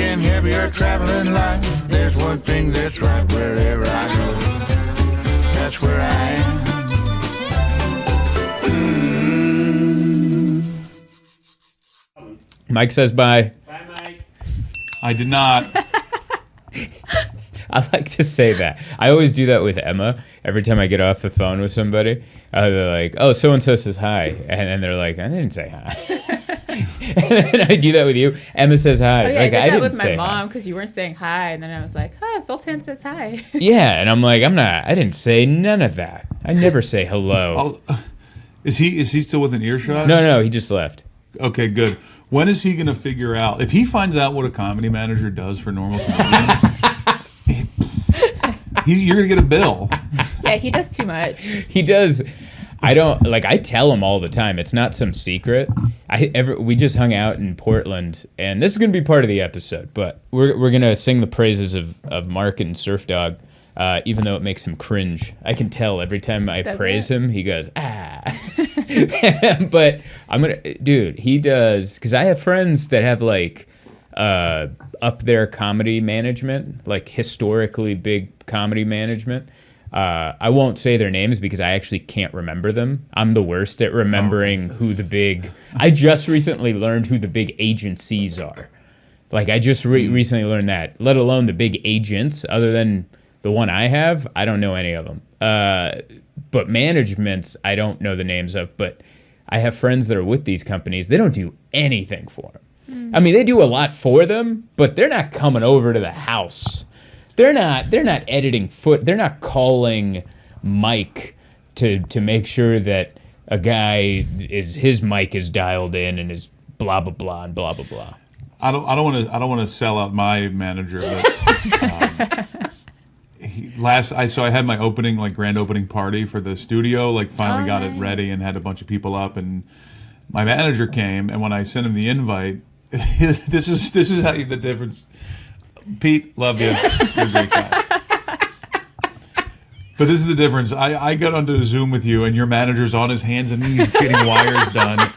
can heavier traveling light. There's one thing that's right wherever I go. That's where I am. Mike says bye. Bye, Mike. I did not. I like to say that. I always do that with Emma. Every time I get off the phone with somebody, they're like, "Oh, so and so says hi," and then they're like, "I didn't say hi." And then I do that with you. Emma says hi. Oh, yeah, like, I did that with didn't my say mom because you weren't saying hi, and then I was like, "Oh, Zoltan says hi." Yeah, and I'm like, I didn't say none of that. I never say hello. Oh, is he still within earshot? No, he just left. Okay, good. When is he going to figure out, if he finds out what a comedy manager does for normal comedians, you're going to get a bill. Yeah, he does too much. He does. I tell him all the time. It's not some secret. We just hung out in Portland, and this is going to be part of the episode, but we're going to sing the praises of Mark and Surf Dog, even though it makes him cringe. I can tell every time I praise him, he goes, ah. But he does, because I have friends that have up there comedy management, like historically big comedy management. I won't say their names because I actually can't remember them. I'm the worst at remembering who the big... I just recently learned who the big agencies are. Like, I just recently learned that, let alone the big agents. Other than the one I have, I don't know any of them. But managements, I don't know the names of. But I have friends that are with these companies. They don't do anything for them. I mean, they do a lot for them, but they're not coming over to the house. They're not editing they're not calling Mike to make sure that a guy his mic is dialed in and is blah blah blah and blah blah blah. I don't want to sell out my manager, but I had my grand opening party for the studio, finally got it ready and had a bunch of people up, and my manager came, and when I sent him the invite, this is how the difference. Pete, love you. You're a great guy. But this is the difference. I got onto a Zoom with you, and your manager's on his hands and knees getting wires done.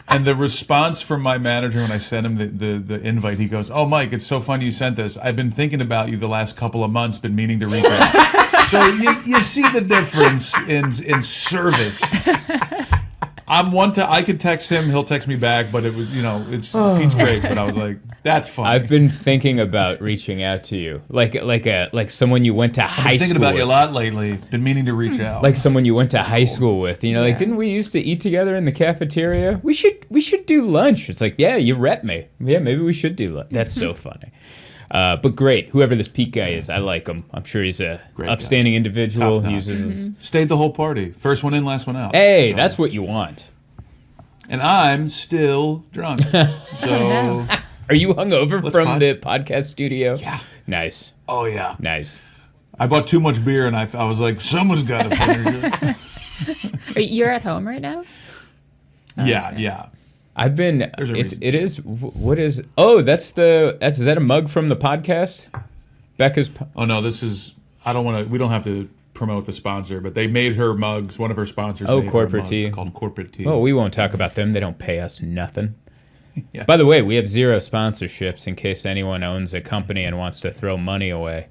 And the response from my manager when I sent him the invite, he goes, "Oh, Mike, it's so funny you sent this. I've been thinking about you the last couple of months, been meaning to reach out." So you see the difference in service. I could text him, he'll text me back, but it was, Pete's great, but I was like, that's funny. I've been thinking about reaching out to you, like someone you went to high school with. I've been thinking about you a lot lately. Been meaning to reach out. Like someone you went to high school with. Didn't we used to eat together in the cafeteria? We should do lunch. It's like, yeah, you rep me. Yeah, maybe we should do lunch. That's so funny. But great, whoever this Pete guy is, I like him. I'm sure he's a great upstanding guy. Individual. He uses stayed the whole party. First one in, last one out. Hey, that's what you want. And I'm still drunk. So, are you hungover from the podcast studio? Yeah. Nice. Oh yeah. Nice. I bought too much beer, and I was like, someone's got to finish it. You're at home right now? Yeah. I've been. It is. What is? Oh, is that a mug from the podcast? Becca's. Oh no, this is. I don't want to. We don't have to promote the sponsor, but they made her mugs. One of her sponsors. Oh, Corporate Tea. Called Corporate Tea. Oh, we won't talk about them. They don't pay us nothing. Yeah. By the way, we have 0 sponsorships in case anyone owns a company and wants to throw money away.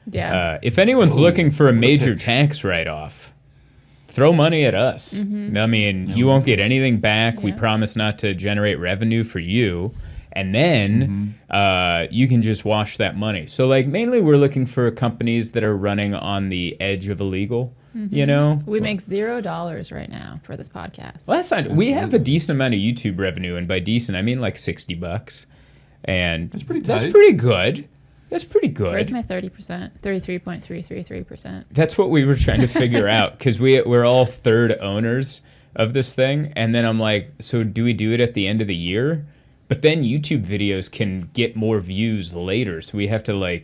Yeah. If anyone's looking for a major tax write-off, throw money at us. Mm-hmm. I mean, you won't get anything back. Yeah. We promise not to generate revenue for you. And then you can just wash that money. So, mainly we're looking for companies that are running on the edge of illegal, We make $0 right now for this podcast. Last time, we have a decent amount of YouTube revenue. And by decent, I mean $60. And that's pretty good. That's pretty good. Where's my 30%? 33.333%. That's what we were trying to figure out, because we're all third owners of this thing. And then I'm like, so do we do it at the end of the year? But then YouTube videos can get more views later. So we have to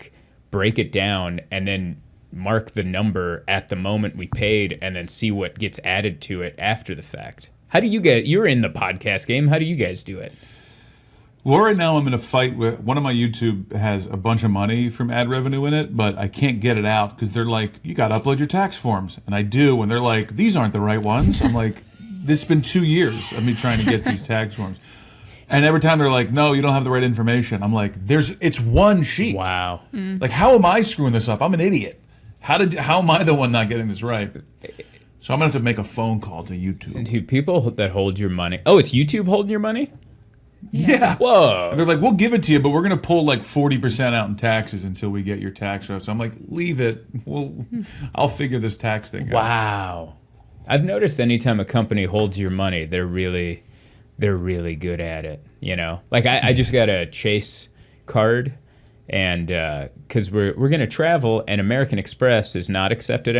break it down and then mark the number at the moment we paid and then see what gets added to it after the fact. How do you guys, you're in the podcast game. How do you guys do it? Well, right now I'm in a fight with one of my YouTube has a bunch of money from ad revenue in it, but I can't get it out because they're like, you got to upload your tax forms. And I do. And they're like, these aren't the right ones. I'm like, this has been 2 years of me trying to get these tax forms. And every time they're like, no, you don't have the right information. I'm like, it's one sheet. Wow. Like, how am I screwing this up? I'm an idiot. How am I the one not getting this right? So I'm gonna have to make a phone call to YouTube. Dude, people that hold your money. Oh, it's YouTube holding your money? Yeah. Whoa. And they're like, we'll give it to you, but we're gonna pull like 40% out in taxes until we get your tax rep. So I'm like, leave it. I'll figure this tax thing out. Wow. I've noticed anytime a company holds your money, they're really good at it. You know, like I just got a Chase card, and because we're gonna travel, and American Express is not accepted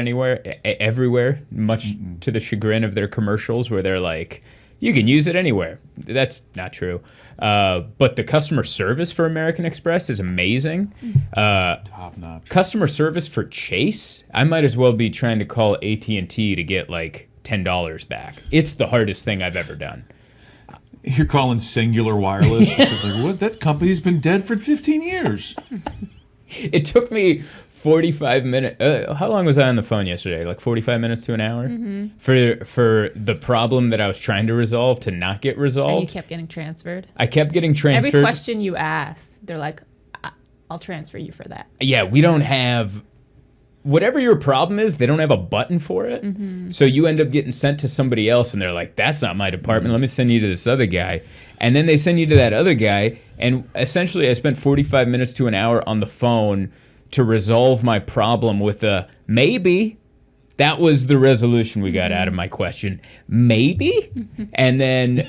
everywhere, much to the chagrin of their commercials, where they're like, you can use it anywhere. That's not true. But the customer service for American Express is amazing. Top notch. Customer service for Chase, I might as well be trying to call AT&T to get like $10 back. It's the hardest thing I've ever done. You're calling Singular Wireless, which is like, what? That company's been dead for 15 years. It took me 45 minutes. How long was I on the phone yesterday? Like 45 minutes to an hour? For the problem that I was trying to resolve to not get And resolved. you kept getting transferred. I kept getting transferred. Every question you asked, they're like, I'll transfer you for that. Yeah, we don't have... Whatever your problem is, they don't have a button for it. So you end up getting sent to somebody else, and they're like, that's not my department. Let me send you to this other guy. And then they send you to that other guy. And essentially, I spent 45 minutes to an hour on the phone to resolve my problem with a maybe. That was the resolution we got out of my question. Maybe? And then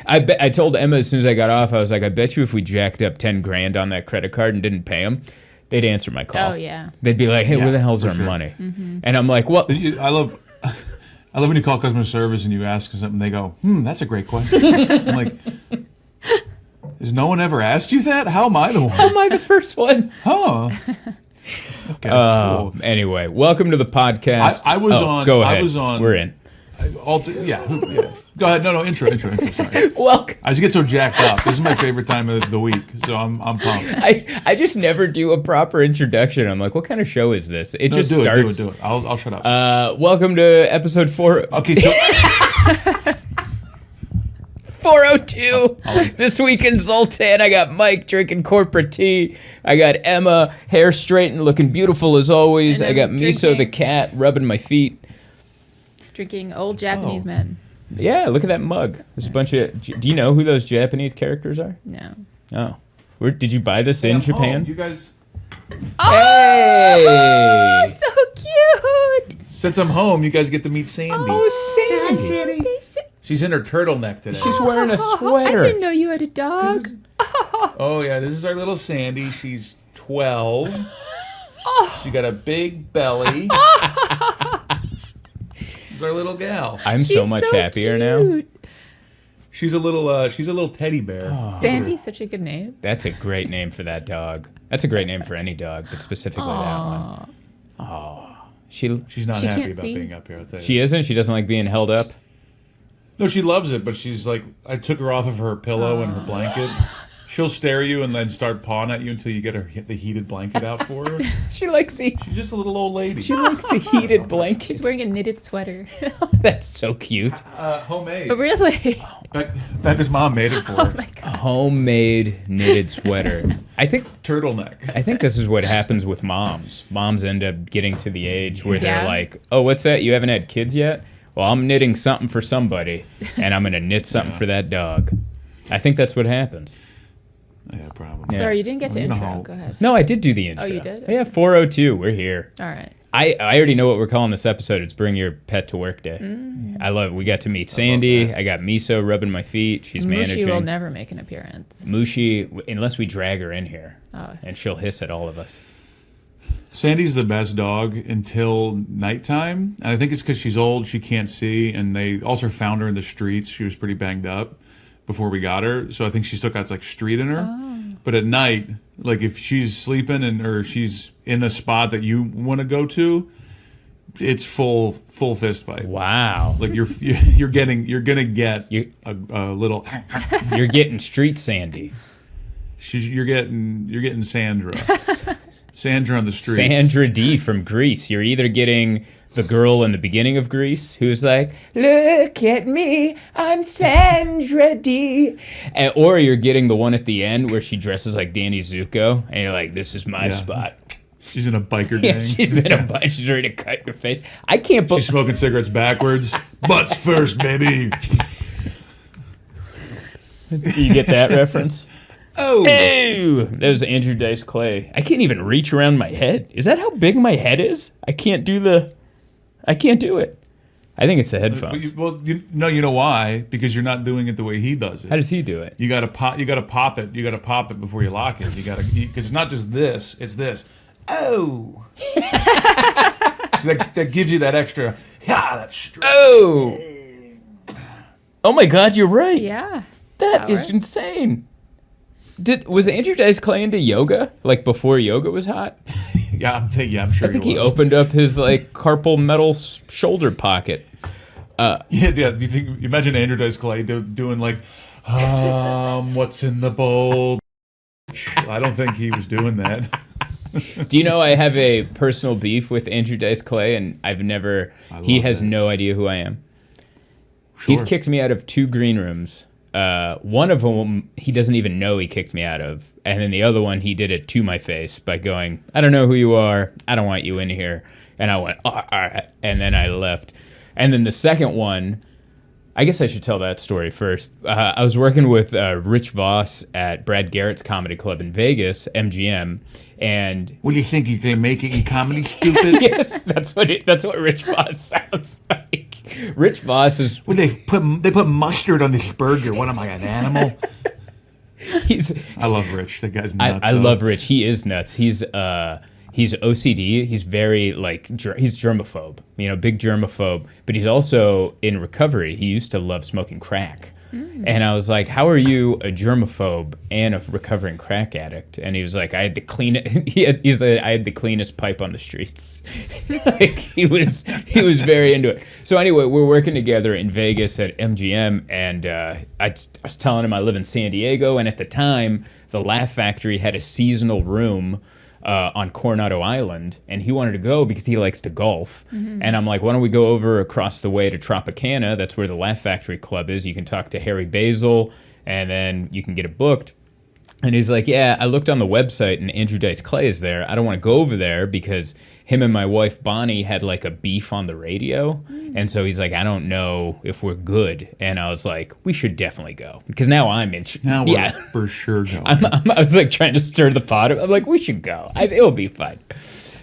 I told Emma as soon as I got off, I was like, I bet you if we jacked up 10 grand on that credit card and didn't pay them, they'd answer my call. Oh, yeah. They'd be like, hey, Yeah, where the hell's for our sure. money? And I'm like, what? I love when you call customer service and you ask something, they go, that's a great question. I'm like, has no one ever asked you that? How am I the one? Am I the first one? Huh. Okay. Cool. Anyway, welcome to the podcast. I was on. Go ahead. I was on. We're in. Yeah. Go ahead. No. Intro. Sorry. Welcome. I just get so jacked up. This is my favorite time of the week, so I'm pumped. I just never do a proper introduction. I'm like, what kind of show is this? It just do starts. It. I'll shut up. Welcome to episode 4. Okay. So 402. This week in Zoltan, I got Mike drinking corporate tea. I got Emma, hair straightened, looking beautiful as always. And I got I'm Miso drinking. the cat rubbing my feet. Drinking old Japanese men. Yeah, look at that mug. There's a bunch of... Do you know who those Japanese characters are? No. Oh. Where did you buy this in Japan? You guys. Hey! So cute. Since I'm home, you guys get to meet Sandy. Oh, Sandy. She's in her turtleneck today. She's wearing a I sweater. didn't know you had a dog. Oh yeah, this is our little Sandy. She's 12. She got a big belly. She's our little gal. I'm so She's much happier now. cute. She's a little teddy bear. Sandy's such a good name. That's a great name for that dog. That's a great name for any dog, but specifically that one. She She's not She happy can't about see. being up here. I'll tell you. she isn't. She doesn't like being held up. No, she loves it, but she's like, I took her off of her pillow and her blanket. She'll stare at you and then start pawing at you until you get the heated blanket out for her. She likes She's just a little old lady. She likes a heated blanket. She's wearing a knitted sweater. That's so cute. Homemade. But really? Becca's mom made it for her. Oh my god. Homemade knitted sweater. I think Turtleneck. this is what happens with moms. Moms end up getting to the age where they're Yeah. like, "Oh, what's that? You haven't had kids yet? Well, I'm knitting something for somebody, and I'm gonna knit something for that dog." I think that's what happens. Yeah, probably. Yeah. Sorry, you didn't get to Well, you know intro. how- Go ahead. No, I did do the intro. Oh, you did? Yeah, 402. We're here. All right. I already know what we're calling this episode. It's Bring Your Pet to Work Day. I love it. We got to meet Sandy. that. I got Miso rubbing my feet. She's managing. Mushi will never make an appearance. Mushi, unless we drag her in here, Oh. and she'll hiss at all of us. Sandy's the best dog until nighttime, and I think it's because she's old, she can't see, and they also found her in the streets. She was pretty banged up before we got her, so I think she still got like street in her. But at night, like if she's sleeping or she's in a spot that you want to go to, it's full fist fight. Wow. Like you're gonna get a little. You're getting street Sandy. You're getting Sandra. Sandra on the streets. Sandra D from Greece. You're either getting the girl in the beginning of Grease who's like, look at me, I'm Sandra Dee. Or you're getting the one at the end where she dresses like Danny Zuko, and you're like, this is my spot. She's in a biker gang. Yeah, she's in a bunch. She's ready to cut your face. I can't believe... She's smoking cigarettes backwards. Butts first, baby. Do you get that reference? Oh. Ew! That was Andrew Dice Clay. I can't even reach around my head. Is that how big my head is? I can't do it. I think it's the headphones. Well, you know why? Because you're not doing it the way he does it. How does he do it? You gotta pop it. You gotta pop it before you lock it. Because it's not just this. It's this. Oh. So that gives you that extra. Yeah, that's straight. Oh. Oh my God, you're right. Yeah. That is Power. insane. Was Andrew Dice Clay into yoga like before yoga was hot? I'm sure. I think he opened up his like carpal metal shoulder pocket. Yeah. Do you think? You imagine Andrew Dice Clay doing like, what's in the bowl? I don't think he was doing that. Do you know I have a personal beef with Andrew Dice Clay, and he has no idea who I am. Sure. He's kicked me out of 2 green rooms. One of them he doesn't even know he kicked me out of, and then the other one he did it to my face by going, I don't know who you are, I don't want you in here. And I went, all right, and then I left. And then the second one, I guess I should tell that story first. I was working with Rich Voss at Brad Garrett's comedy club in Vegas, MGM, and What do you think? You can make it in comedy, stupid? yes, that's what Rich Voss sounds like. Rich Voss is Well, they put mustard on this burger. What am I, an animal? I love Rich. That guy's nuts. I love Rich. He is nuts. He's OCD. He's very he's germaphobe. Big germaphobe. But he's also in recovery. He used to love smoking crack. And I was like, how are you a germaphobe and a recovering crack addict? And he was like, I had the I had the cleanest pipe on the streets. Like he was very into it. So anyway, we're working together in Vegas at MGM, and I was telling him I live in San Diego, and at the time the Laugh Factory had a seasonal room on Coronado Island, and he wanted to go because he likes to golf. And I'm like, why don't we go over across the way to Tropicana? That's where the Laugh Factory Club is. You can talk to Harry Basil, and then you can get it booked. And he's like, yeah, I looked on the website, and Andrew Dice Clay is there. I don't want to go over there because him and my wife Bonnie had like a beef on the radio. And so he's like, I don't know if we're good. And I was like, we should definitely go, because now I'm in. Now we're for sure going. I was like trying to stir the pot. I'm like, we should go. It'll be fun.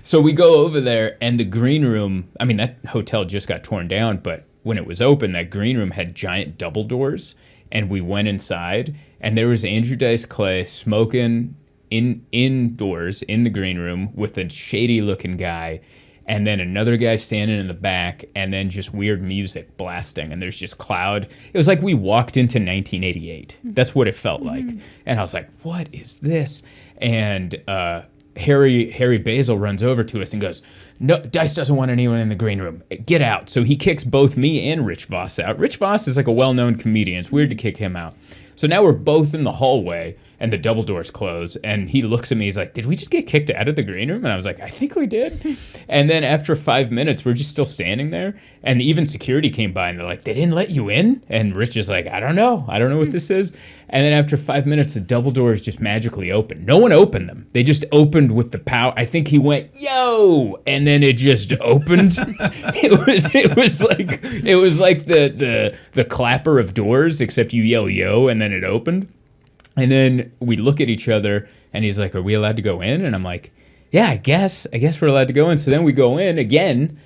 So we go over there, and the green room, I mean, that hotel just got torn down, but when it was open, that green room had giant double doors, and we went inside, and there was Andrew Dice Clay smoking indoors in the green room with a shady looking guy, and then another guy standing in the back, and then just weird music blasting, and there's just cloud. It was like we walked into 1988. That's what it felt like. And I was like, what is this? And Harry Basil runs over to us and goes, no, Dice doesn't want anyone in the green room. Get out. So he kicks both me and Rich Voss out. Rich Voss is like a well-known comedian. It's weird to kick him out. So now we're both in the hallway, and the double doors close, and he looks at me, he's like, did we just get kicked out of the green room? And I was like, I think we did. And then after 5 minutes, we're just still standing there, and even security came by, and they're like, they didn't let you in? And Rich is like, I don't know what this is. And then after 5 minutes, the double doors just magically opened. No one opened them. They just opened with the power. I think he went, yo, and then it just opened. It was like the clapper of doors, except you yell yo, and then it opened. And then we look at each other, and he's like, are we allowed to go in? And I'm like, yeah, I guess we're allowed to go in. So then we go in again.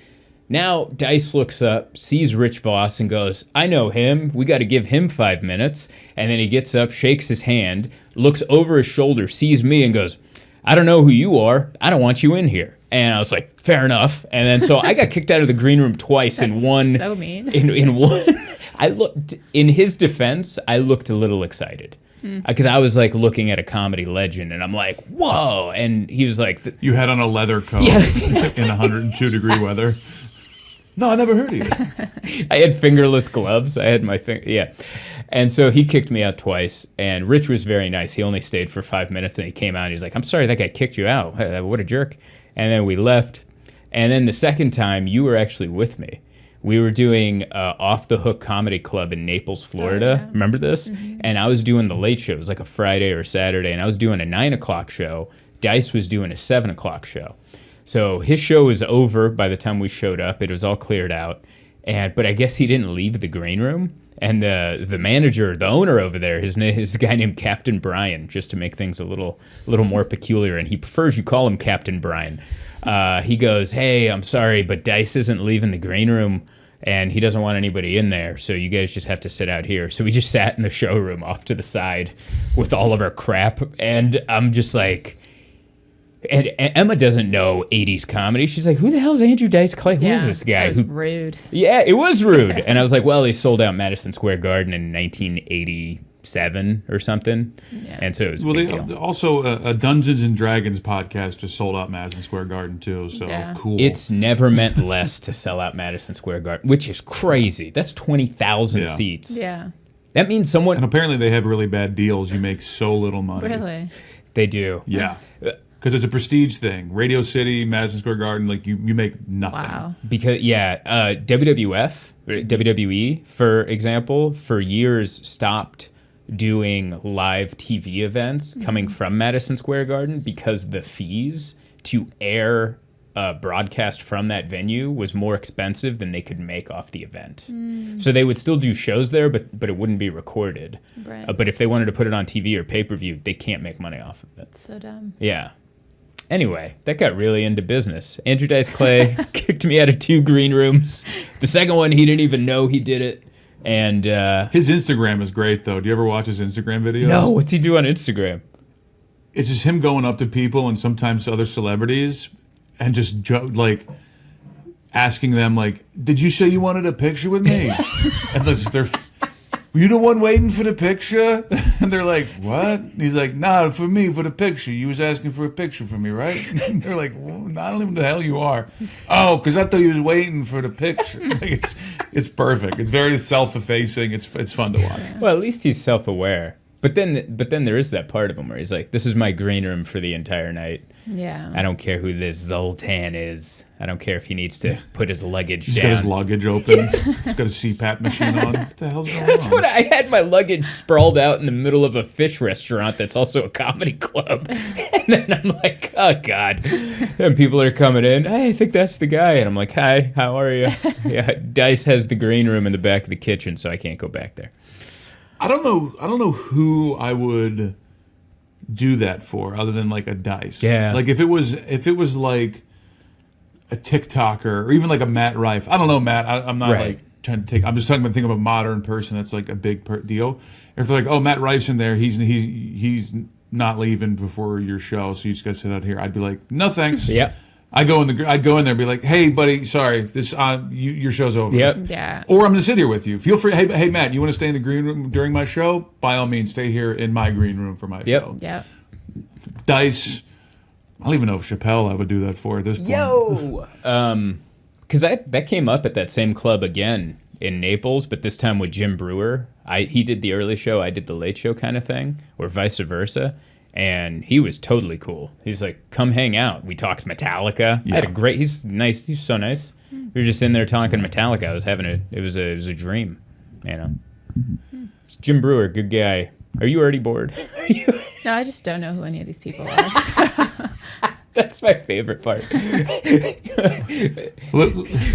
Now Dice looks up, sees Rich Voss, and goes, I know him. We got to give him 5 minutes. And then he gets up, shakes his hand, looks over his shoulder, sees me, and goes, I don't know who you are. I don't want you in here. And I was like, fair enough. And then so I got kicked out of the green room twice. That's in one. So mean. In one. I looked, in his defense, I looked a little excited. Because I was like looking at a comedy legend, and I'm like, whoa. And he was like, You had on a leather coat in 102-degree weather. No, I never heard of you. I had fingerless gloves. I had my finger. Yeah. And so he kicked me out twice. And Rich was very nice. He only stayed for 5 minutes, and he came out, and he's like, I'm sorry that guy kicked you out. What a jerk. And then we left. And then the second time, you were actually with me. We were doing Off the Hook Comedy Club in Naples, Florida. Oh, yeah. Remember this? And I was doing the late show. It was like a Friday or Saturday. And I was doing a 9 o'clock show. Dice was doing a 7 o'clock show. So his show was over by the time we showed up. It was all cleared out. But I guess he didn't leave the green room. And the manager, the owner over there, his name is a guy named Captain Brian, just to make things a little more peculiar. And he prefers you call him Captain Brian. He goes, "Hey, I'm sorry, but Dice isn't leaving the green room, and he doesn't want anybody in there, so you guys just have to sit out here." So we just sat in the showroom off to the side with all of our crap, and I'm just like... And Emma doesn't know 80s comedy. She's like, who the hell is Andrew Dice Clay? Who is this guy? That was rude. Yeah, it was rude. And I was like, well, he sold out Madison Square Garden in 1987 or something. Yeah. And so it was a big deal. Also, a Dungeons and Dragons podcast just sold out Madison Square Garden, too. So cool. It's never meant less to sell out Madison Square Garden, which is crazy. That's 20,000 seats. Yeah. That means someone... And apparently they have really bad deals. You make so little money. Really? They do. Yeah. Because it's a prestige thing. Radio City, Madison Square Garden, like you make nothing. Wow. Because, WWE, for example, for years stopped doing live TV events coming from Madison Square Garden because the fees to air a broadcast from that venue was more expensive than they could make off the event. So they would still do shows there, but it wouldn't be recorded. Right. But if they wanted to put it on TV or pay-per-view, they can't make money off of it. So dumb. Yeah. Anyway, that got really into business. Andrew Dice Clay kicked me out of 2 green rooms. The second one, he didn't even know he did it. And his Instagram is great, though. Do you ever watch his Instagram videos? No, what's he do on Instagram? It's just him going up to people and sometimes other celebrities and just asking them, like, did you say you wanted a picture with me? And they're... Were you the one waiting for the picture? And they're like, what? And he's like, nah, for me, for the picture. You was asking for a picture for me, right? And they're like, well, I don't even know the hell you are. Oh, because I thought you was waiting for the picture. Like, it's perfect. It's very self-effacing. It's fun to watch. Well, at least he's self-aware. But then there is that part of him where he's like, this is my green room for the entire night. Yeah. I don't care who this Zoltan is. I don't care if he needs to put his luggage He's down. got his luggage open. He's got a CPAP machine on. What the hell's going That's on? what I had my luggage sprawled out in the middle of a fish restaurant that's also a comedy club. And then I'm like, oh, God. And people are coming in. Hey, I think that's the guy. And I'm like, hi, how are you? Yeah, Dice has the green room in the back of the kitchen, so I can't go back there. I don't know who I would do that for other than like a Dice. Yeah. Like if it was like a TikToker or even like a Matt Rife. I don't know, Matt. I'm not Right. like trying to take. I'm just talking about thinking of a modern person that's like a big deal. If they're like, oh, Matt Rife's in there, he's not leaving before your show, so you just gotta sit out here. I'd be like, no thanks. Yep. I'd go in there and be like, hey, buddy, sorry, this your show's over. Yep. Yeah. Or I'm gonna sit here with you. Feel free. Hey, Matt, you want to stay in the green room during my show? By all means, stay here in my green room for my show. Yep. Dice. I don't even know if Chappelle I would do that for at this point. Because that came up at that same club again in Naples, but this time with Jim Brewer. He did the early show, I did the late show kind of thing, or vice versa. And he was totally cool. He's like, come hang out. We talked Metallica. Yeah. I had a great, he's nice. He's so nice. We were just in there talking Metallica. I was having it was a dream, you know. It's Jim Brewer, good guy. Are you already bored? No, I just don't know who any of these people are. So. That's my favorite part.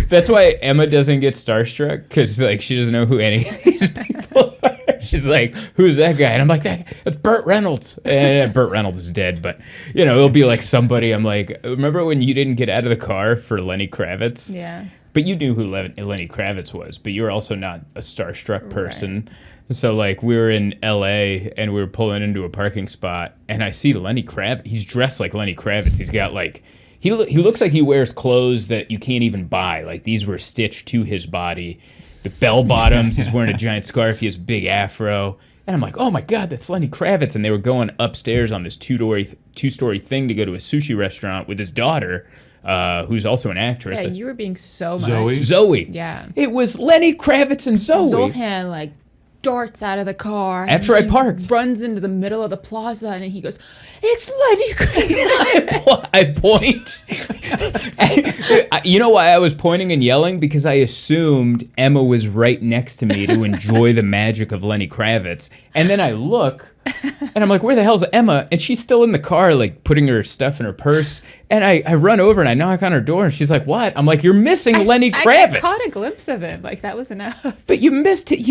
That's why Emma doesn't get starstruck, because like she doesn't know who any of these people are. She's like, who's that guy? And I'm like, that's Burt Reynolds. And Burt Reynolds is dead, but you know, it'll be like somebody. I'm like, remember when you didn't get out of the car for Lenny Kravitz? Yeah. But you knew who Lenny Kravitz was, but you were also not a starstruck person. Right. So like we were in LA and we were pulling into a parking spot and I see Lenny Kravitz. He's dressed like Lenny Kravitz. He's got like, he looks like he wears clothes that you can't even buy. Like these were stitched to his body. The bell bottoms, he's wearing a giant scarf. He has a big afro. And I'm like, oh my God, that's Lenny Kravitz. And they were going upstairs on this two-story thing to go to a sushi restaurant with his daughter, who's also an actress. Yeah, you were being so much. Zoe. Yeah. It was Lenny Kravitz and Zoe. Zoltan, like, darts out of the car. and After I he parked. runs into the middle of the plaza, and he goes, "It's Lenny Kravitz." I point. You know why I was pointing and yelling? Because I assumed Emma was right next to me to enjoy the magic of Lenny Kravitz. And then I look, and I'm like, where the hell's Emma? And she's still in the car, like putting her stuff in her purse. And I run over and I knock on her door, and she's like, what? I'm like, you're missing Lenny Kravitz. I caught a glimpse of him. Like, that was enough. But you missed it.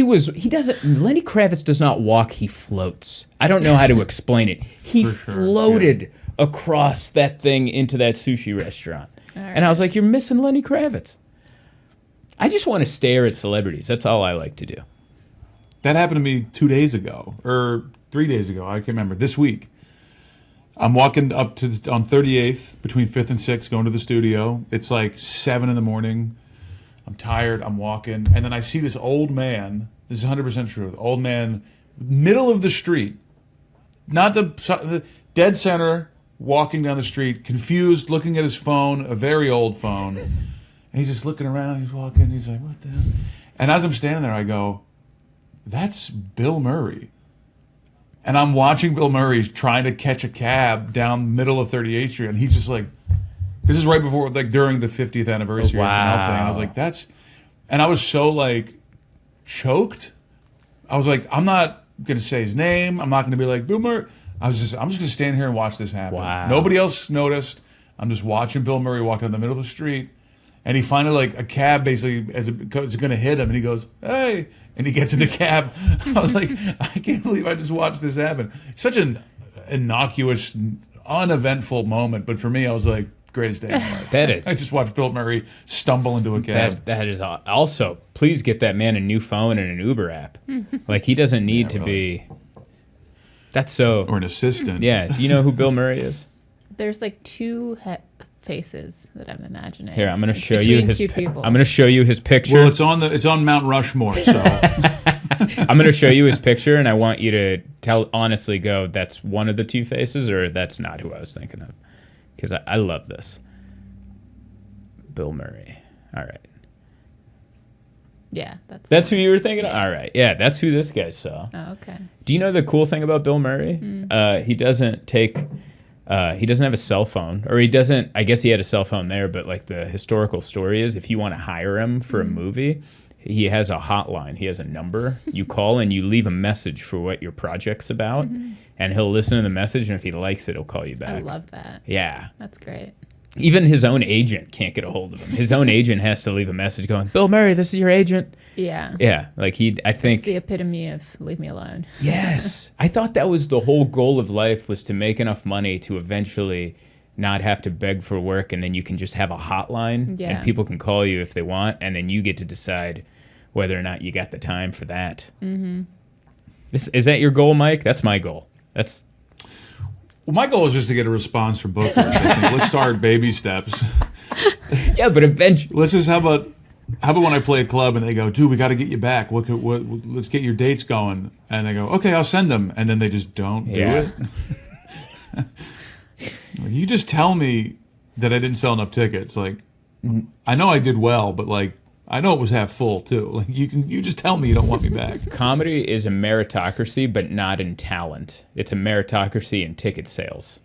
Lenny Kravitz does not walk, he floats. I don't know how to explain it. He floated across that thing into that sushi restaurant. And I was like, you're missing Lenny Kravitz. I just want to stare at celebrities. That's all I like to do. That happened to me 2 days ago, or 3 days ago. I can't remember. This week, I'm walking up to on 38th between 5th and 6th, going to the studio. It's like 7 in the morning. I'm tired. I'm walking, and then I see this old man. This is 100% true. The old man, middle of the street, not the dead center, walking down the street, confused, looking at his phone, a very old phone, and he's just looking around. He's walking. He's like, "What the hell?" And as I'm standing there, I go, "That's Bill Murray." And I'm watching Bill Murray trying to catch a cab down middle of 38th Street, and he's just like, this is right before, like, during the 50th anniversary SNL thing. I was like, and I was so, like, choked. I was like, I'm not going to say his name. I'm not going to be like, Bill Murray. I'm just going to stand here and watch this happen. Wow. Nobody else noticed. I'm just watching Bill Murray walk down the middle of the street, and he finally, like, a cab basically is going to hit him, and he goes, "Hey." And he gets in the cab. I was like, I can't believe I just watched this happen. Such an innocuous, uneventful moment. But for me, I was like, greatest day of my life. That is. I just watched Bill Murray stumble into a cab. That is also, please get that man a new phone and an Uber app. Like, he doesn't need to be. That's so. Or an assistant. Yeah. Do you know who Bill Murray is? There's like two faces that I'm imagining. Here, I'm going to It's show you between his. two people. I'm going to show you his picture. Well, it's on Mount Rushmore, so. I'm going to show you his picture, and I want you to honestly go, that's one of the two faces, or that's not who I was thinking of. Because I love this. Bill Murray. All right. Yeah, That's who you were thinking of? All right. Yeah, that's who this guy saw. Oh, okay. Do you know the cool thing about Bill Murray? He doesn't have a cell phone, or he doesn't, I guess he had a cell phone there, but like the historical story is if you want to hire him for a movie, he has a hotline. He has a number. You call and you leave a message for what your project's about, and he'll listen to the message, and if he likes it, he'll call you back. I love that. Yeah. That's great. Even his own agent can't get a hold of him. His own agent has to leave a message going, Bill Murray, this is your agent. Yeah. Yeah. Like I think. It's the epitome of leave me alone. Yes. I thought that was the whole goal of life, was to make enough money to eventually not have to beg for work, and then you can just have a hotline and people can call you if they want, and then you get to decide whether or not you got the time for that. Mm-hmm. Is that your goal, Mike? That's my goal. Well, my goal is just to get a response from bookers. I think. Let's start baby steps. Yeah, but eventually. Let's just how about when I play a club and they go, dude, we got to get you back. Let's get your dates going. And they go, okay, I'll send them. And then they just don't do it. You just tell me that I didn't sell enough tickets. Like, I know I did well, but like, I know it was half full too. Like, you just tell me you don't want me back. Comedy is a meritocracy, but not in talent. It's a meritocracy in ticket sales.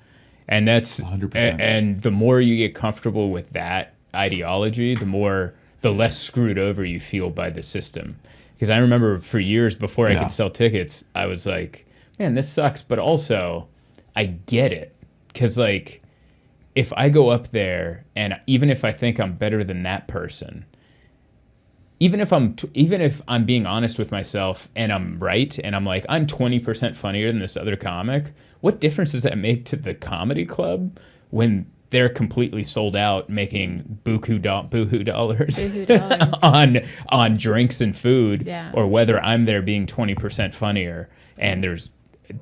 And that's 100%. And the more you get comfortable with that ideology, the less screwed over you feel by the system. Because I remember for years before I could sell tickets, I was like, man, this sucks, but also I get it. Because like, if I go up there and even if I think I'm better than that person, even if I'm being honest with myself and I'm right and I'm like, I'm 20% funnier than this other comic, what difference does that make to the comedy club when they're completely sold out, making boohoo dollars on drinks and food, or whether I'm there being 20% funnier and there's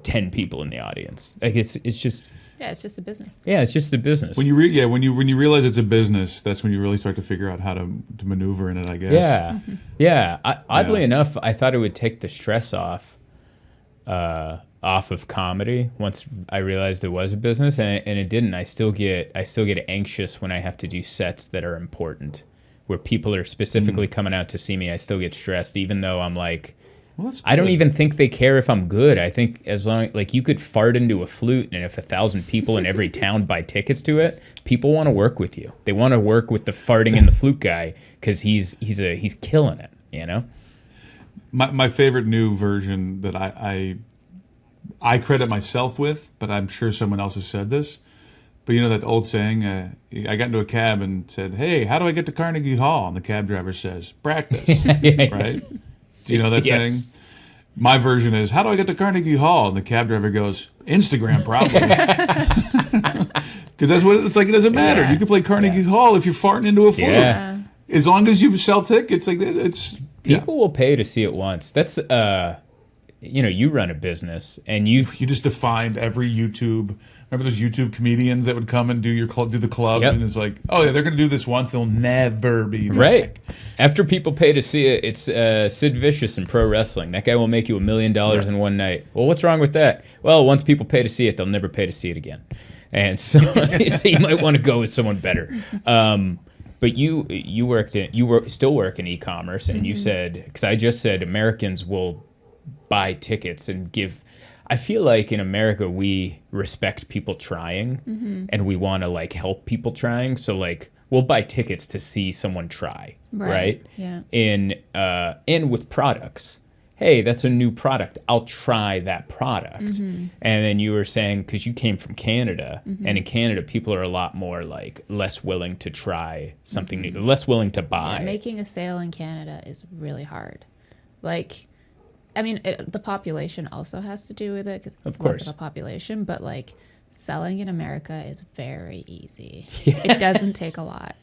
10 people in the audience? Like it's just. Yeah, it's just a business. Yeah, it's just a business. When you realize it's a business, that's when you really start to figure out how to maneuver in it, I guess. Yeah, yeah. Oddly enough, I thought it would take the stress off of comedy once I realized it was a business, and it didn't. I still get anxious when I have to do sets that are important, where people are specifically coming out to see me. I still get stressed, even though I'm like, Well, that's I don't good. even think they care if I'm good. I think as long like you could fart into a flute, and if 1,000 people in every town buy tickets to it, people want to work with you. They want to work with the farting in the flute guy because he's killing it. You know. My favorite new version that I credit myself with, but I'm sure someone else has said this. But you know that old saying, I got into a cab and said, "Hey, how do I get to Carnegie Hall?" And the cab driver says, "Practice." Right? Do you know that Yes. saying? My version is, "How do I get to Carnegie Hall?" And the cab driver goes, "Instagram, probably." Because that's what it's like. It doesn't matter. Yeah. You can play Carnegie Hall if you're farting into a flute. Yeah. As long as you sell tickets, like it's People will pay to see it once. That's you run a business and you You just defined every YouTube. Remember those YouTube comedians that would come and do the club, Yep. and it's like, oh yeah, they're going to do this once, they'll never be back. right. After people pay to see it, it's Sid Vicious in pro wrestling. That guy will make you $1 million in one night. Well, what's wrong with that? Well, once people pay to see it, they'll never pay to see it again. And so, so you might want to go with someone better. But you still work in e-commerce, and you said, because I just said Americans will buy tickets and give. I feel like in America we respect people trying, and we want to like help people trying. So like we'll buy tickets to see someone try, right? Yeah. And with products, hey, that's a new product. I'll try that product. And then you were saying, because you came from Canada, and in Canada people are a lot more like less willing to try something new, less willing to buy. Yeah, making a sale in Canada is really hard. Like, I mean, the population also has to do with it because it's less of a population, but like selling in America is very easy. It doesn't take a lot.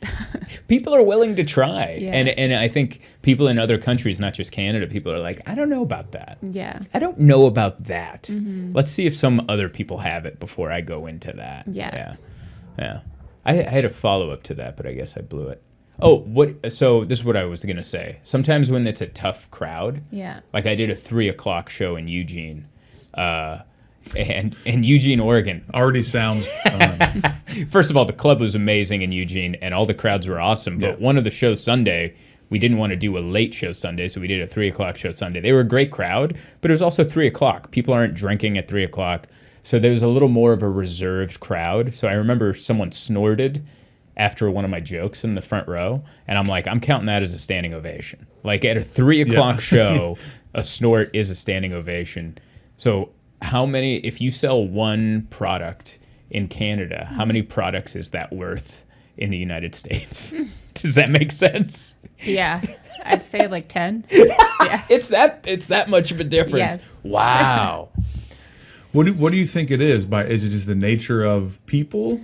People are willing to try. Yeah. And I think people in other countries, not just Canada, people are like, I don't know about that. Yeah. I don't know about that. Let's see if some other people have it before I go into that. Yeah. Yeah. I had a follow-up to that, but I guess I blew it. Oh, so this is what I was going to say. Sometimes when it's a tough crowd, Yeah. like I did a 3:00 show in Eugene, and in Eugene, Oregon. Already sounds fun. First of all, the club was amazing in Eugene, and all the crowds were awesome. But one of the shows Sunday, we didn't want to do a late show Sunday, so we did a 3:00 show Sunday. They were a great crowd, but it was also 3:00. People aren't drinking at 3:00, so there was a little more of a reserved crowd. So I remember someone snorted after one of my jokes in the front row, and I'm like, I'm counting that as a standing ovation. Like at a 3:00 show, a snort is a standing ovation. So how many, if you sell one product in Canada, how many products is that worth in the United States? Does that make sense? Yeah. I'd say like 10. Yeah. It's that much of a difference. Yes. Wow. What do you think it is? Is it just the nature of people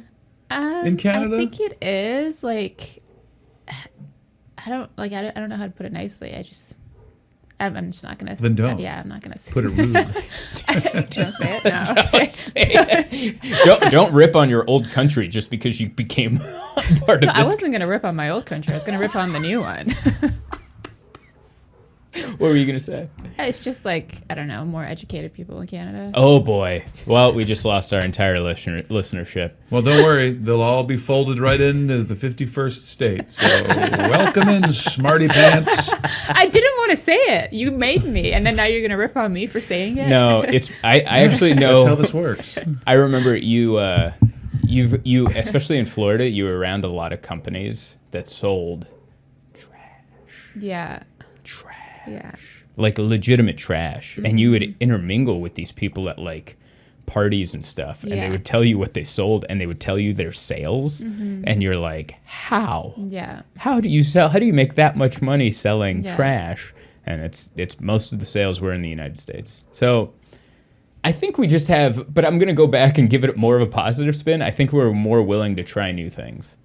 in Canada? I think it is like I don't know how to put it nicely. I'm just not gonna. Then don't. Yeah, I'm not gonna say. Put it rude. Don't say it. No. Don't rip on your old country just because you became part of I this. wasn't gonna rip on my old country. I was gonna rip on the new one. What were you gonna say? It's just like I don't know, more educated people in Canada. Oh boy. Well, we just lost our entire listenership. Well, don't worry. They'll all be folded right in as the 51st state. So welcome in, smarty pants. I didn't want to say it. You made me, and then now you're gonna rip on me for saying it. No, it's I actually know. That's how this works. I remember you especially in Florida, you were around a lot of companies that sold Yeah. trash. Yeah. Like legitimate trash. And you would intermingle with these people at like parties and stuff, and they Yeah. would tell you what they sold, and they would tell you their sales, and you're like, how? Yeah. How do you make that much money selling Yeah. trash? And it's most of the sales were in the United States. So I think we just have, but I'm going to go back and give it more of a positive spin. I think we're more willing to try new things.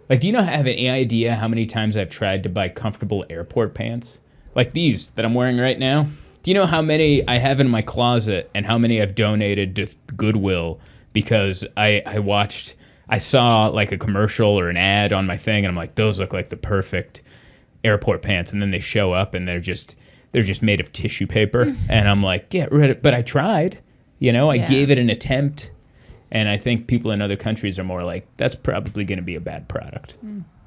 Like, do you have any idea how many times I've tried to buy comfortable airport pants? Like these that I'm wearing right now. Do you know how many I have in my closet and how many I've donated to Goodwill because I saw like a commercial or an ad on my thing, and I'm like, those look like the perfect airport pants, and then they show up and they're just made of tissue paper, and I'm like, get rid of it. But I tried, I gave it an attempt, and I think people in other countries are more like, that's probably going to be a bad product.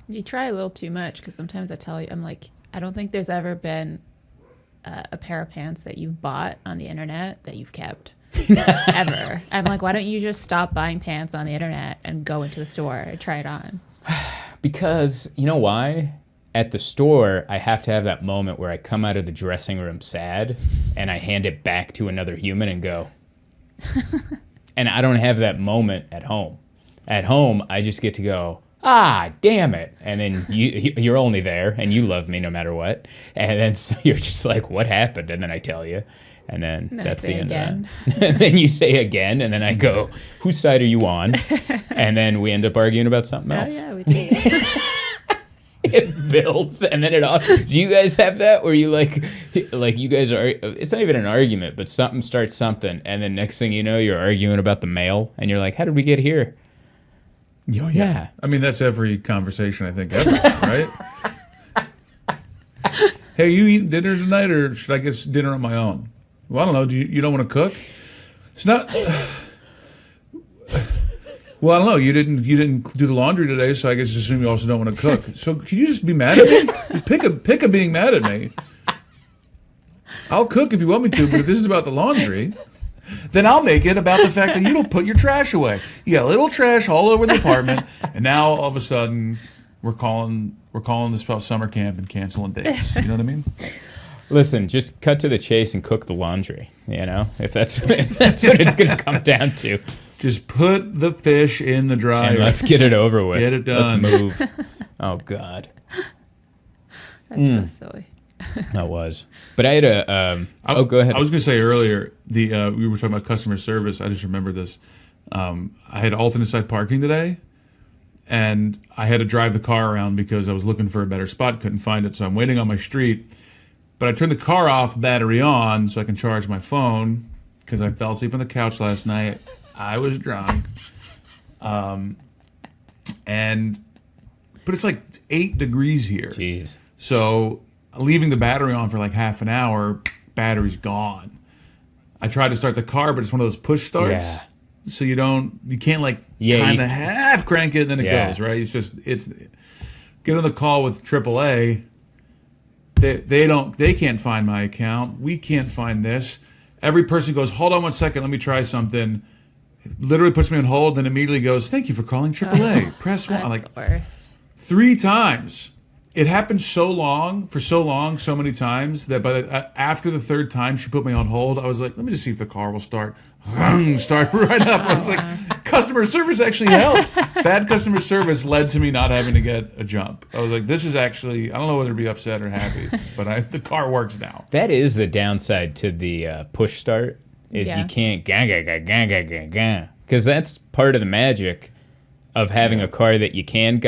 You try a little too much because sometimes I tell you, I'm like, I don't think there's ever been a pair of pants that you've bought on the internet that you've kept ever. I'm like, why don't you just stop buying pants on the internet and go into the store and try it on? Because, you know why? At the store, I have to have that moment where I come out of the dressing room sad and I hand it back to another human and go. And I don't have that moment at home. At home, I just get to go, damn it. And then you're only there and you love me no matter what. And then so you're just like, what happened? And then I tell you. And then that's the end of that. And then you say again, and then I go, whose side are you on? And then we end up arguing about something else. Oh, yeah, we did. It builds, and then it all. Do you guys have that where you like you guys are? It's not even an argument, but something starts something, and then next thing you know, you're arguing about the mail, and you're like, "How did we get here?" Oh, yeah. I mean, that's every conversation I think ever, right? Hey, you eating dinner tonight, or should I get dinner on my own? Well, I don't know. You don't want to cook? It's not. Well, I don't know. You didn't do the laundry today, so I guess assume you also don't want to cook. So can you just be mad at me? Just pick a being mad at me. I'll cook if you want me to, but if this is about the laundry, then I'll make it about the fact that you don't put your trash away. You got little trash all over the apartment, and now all of a sudden we're calling this about summer camp and canceling dates. You know what I mean? Listen, just cut to the chase and cook the laundry. You know, if that's what it's going to come down to. Just put the fish in the dryer. And let's get it over with. Get it done. Let's move. Oh, God. That's so silly. That was. But I had a... go ahead. I was going to say earlier, we were talking about customer service. I just remembered this. I had alternate side parking today, and I had to drive the car around because I was looking for a better spot, couldn't find it, so I'm waiting on my street. But I turned the car off, battery on, so I can charge my phone, because I fell asleep on the couch last night. I was drunk, but it's like 8 degrees here. Jeez. So leaving the battery on for like half an hour, battery's gone. I tried to start the car, but it's one of those push starts. Yeah. So you can't kind of half crank it and then it goes, right? It's get on the call with AAA. They can't find my account. We can't find this. Every person goes, hold on 1 second, let me try something. Literally puts me on hold, then immediately goes, thank you for calling AAA. Press 1. That's the worst. 3 times. It happened so many times that after the 3rd time she put me on hold, I was like, let me just see if the car will start. Start right up. I was like, customer service actually helped. Bad customer service led to me not having to get a jump. I was like, this is actually, I don't know whether to be upset or happy, but the car works now. That is the downside to the push start. You can't because that's part of the magic of having a car that you can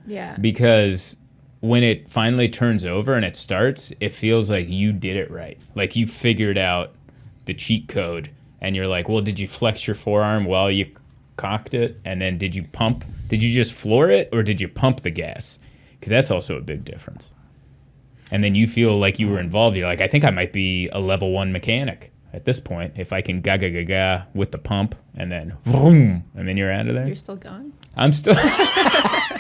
Yeah. Because when it finally turns over and it starts, it feels like you did it right. Like you figured out the cheat code, and you're like, well, did you flex your forearm while you cocked it? And then did you pump? Did you just floor it, or did you pump the gas? Because that's also a big difference. And then you feel like you were involved. You're like, I think I might be a level 1 mechanic at this point, if I can ga with the pump, and then vroom, and then you're out of there. You're still going? I'm still. I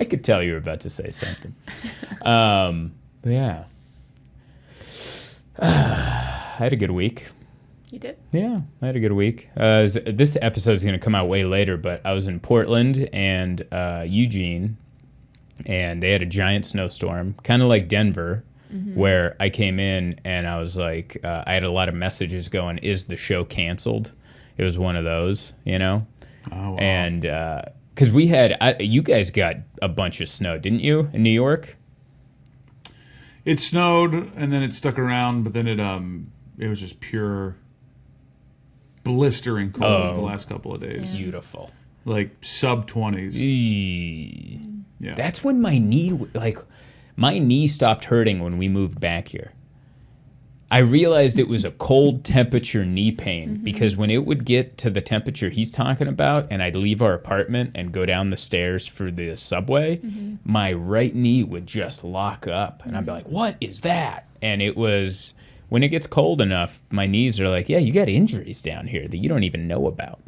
could tell you were about to say something. But yeah. I had a good week. You did? Yeah, I had a good week. This episode is going to come out way later, but I was in Portland and Eugene, and they had a giant snowstorm, kind of like Denver. Mm-hmm. Where I came in and I was like, I had a lot of messages going, is the show canceled? It was one of those, you know? Oh, wow. And because we had, you guys got a bunch of snow, didn't you, in New York? It snowed and then it stuck around, but then it was just pure blistering cold the last couple of days. Yeah. Beautiful. Like sub 20s. Yeah. That's when my knee stopped hurting when we moved back here. I realized it was a cold temperature knee pain because when it would get to the temperature he's talking about and I'd leave our apartment and go down the stairs for the subway, my right knee would just lock up. And I'd be like, what is that? And it was, when it gets cold enough, my knees are like, yeah, you got injuries down here that you don't even know about.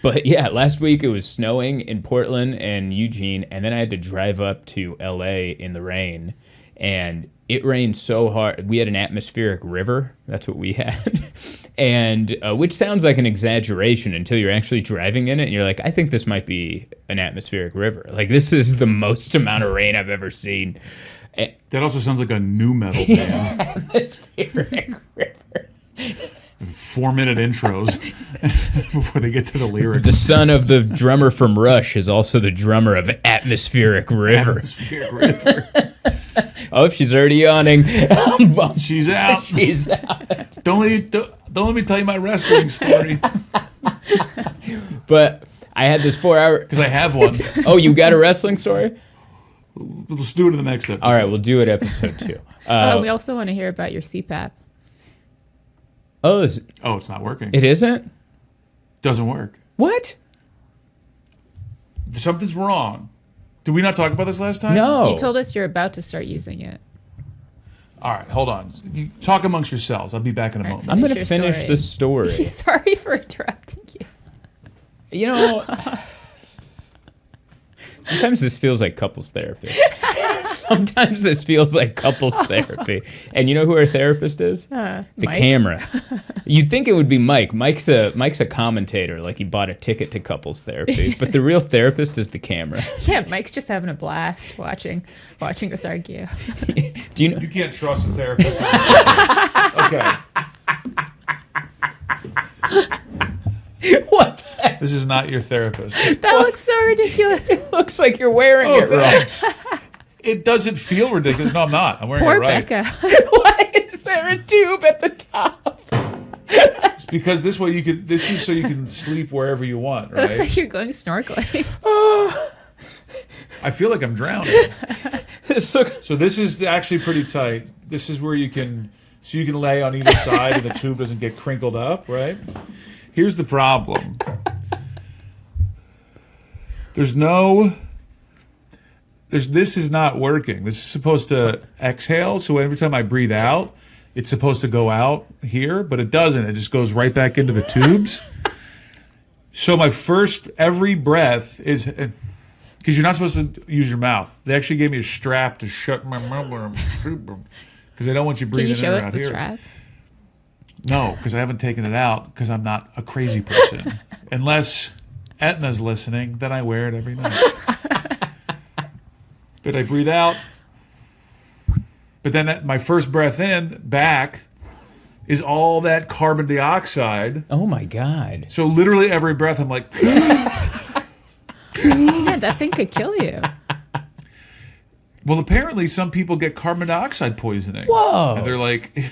But yeah, last week it was snowing in Portland and Eugene, and then I had to drive up to LA in the rain. and it rained so hard. We had an atmospheric river. That's what we had. And which sounds like an exaggeration until you're actually driving in it and you're like, I think this might be an atmospheric river. Like, this is the most amount of rain I've ever seen. That also sounds like a nu metal band. Atmospheric river. 4-minute intros before they get to the lyrics. The son of the drummer from Rush is also the drummer of Atmospheric River. Atmospheric river. Oh, she's already yawning. She's out. She's out. Don't let me tell you my wrestling story. But I had this 4-hour... Because I have one. Oh, you got a wrestling story? Let's do it in the next episode. All right, we'll do it episode 2. We also want to hear about your CPAP. Oh, it's not working. it isn't? Doesn't work. What? Something's wrong. Did we not talk about this last time? No. You told us you're about to start using it. All right, hold on. You talk amongst yourselves. I'll be back in a All right, moment. I'm going to Finish your finish story. the story. Sorry for interrupting you. You know, sometimes this feels like couples therapy. Sometimes this feels like couples therapy. And you know who our therapist is? The Mike? camera. You'd think it would be Mike. Mike's a commentator, like he bought a ticket to couples therapy. But the real therapist is the camera. Yeah, Mike's just having a blast watching us argue. Do you know? You can't trust a therapist. Okay. What? This is not your therapist. That looks so ridiculous. It looks like you're wearing it wrong. Thanks. It doesn't feel ridiculous. No, I'm not. I'm wearing Poor it right. Becca. Why is there a tube at the top? It's because this way this is so you can sleep wherever you want, It looks right? like you're going snorkeling. I feel like I'm drowning. This look, So this is actually pretty tight. This is where you can lay on either side and the tube doesn't get crinkled up, right? Here's the problem. This is not working. This is supposed to exhale, so every time I breathe out, it's supposed to go out here, but it doesn't. It just goes right back into the tubes. So every breath is, because you're not supposed to use your mouth. They actually gave me a strap to shut my mouth because they don't want you Can breathing you show in or us out the here. strap? No, because I haven't taken it out because I'm not a crazy person. Unless Etna's listening, then I wear it every night. But I breathe out. But then my first breath in, back, is all that carbon dioxide. oh my God. So literally every breath, I'm like, Yeah, that thing could kill you. well, apparently some people get carbon dioxide poisoning. Whoa. And they're like,